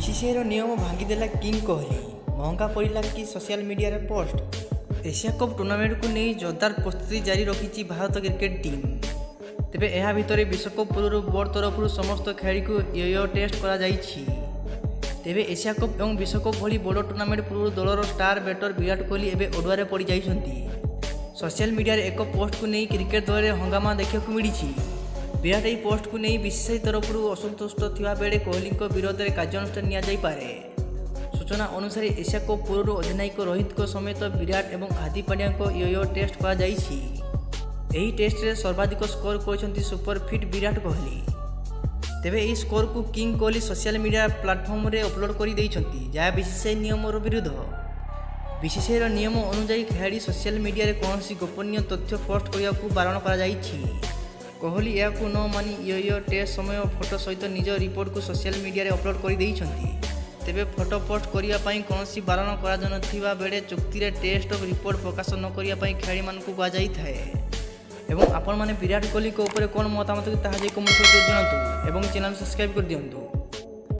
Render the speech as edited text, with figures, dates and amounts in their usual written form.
BCCI नियम भांगीदेला king Kohli महंगा पड़ा कि social media post. Asia cup tournament को नहीं जोरदार प्रस्तुति जारी रखी भारत क्रिकेट टीम। तेबे यह भितर विश्वकप पूर्व बोर्ड तरफ समस्त खेलाड़ी को यो टेस्ट करा जाइछि। तेबे एशिया कप और विश्वकप भली बड़ टूर्नामेंट पूर्व दलर स्टार बैटर विराट कोहली एवं ओडुआरे पड़ जाइछन्ति। सोशल मीडिया एक पोस्ट को नहीं क्रिकेट दल में हंगामा देखा मिली। विराट यही पोस्ट को नहीं बीसीसीआई तरफ असंतुष्ट थिबा बेले कोहली विरोध में कार्यानुष्ठान नियाଯାଇପାରେ। सूचना अनुसार एशिया कप पूर्व अधिनायक रोहित समेत विराट और हार्दिक पांड्या को यो टेस्ट करा जाइछि। एही टेस्ट रे सर्वाधिक स्कोर करछन्ति सुपर फिट विराट कोहली। तेबे यही स्कोर को king Kohli social media platform रे अपलोड कर देइछन्ति, जहाँ बीसीसीआई नियम विरुद्ध। बीसीसीआई नियम अनुसार खेलाड़ी सोशल मीडिया रे कौनसी गोपनीय तथ्य पोस्ट करने को बारण करा जाइछि। कोहली या न मानी यो टेस्ट समय फोटो सहित निज रिपोर्ट को सोशल मीडिया रे अपलोड कर देइछन्ति। तेबे फोटो पोस्ट करने कौन बारण करा बेले चुक्ति रे टेस्ट और रिपोर्ट प्रकाश न करने खेलाड़ी मान को कहुए। एवं आपण मैंने विराट कोहली को ऊपर कौन मतामत ताहा कमेंट कर जनातु एवं चैनल सब्सक्राइब कर दियंतु।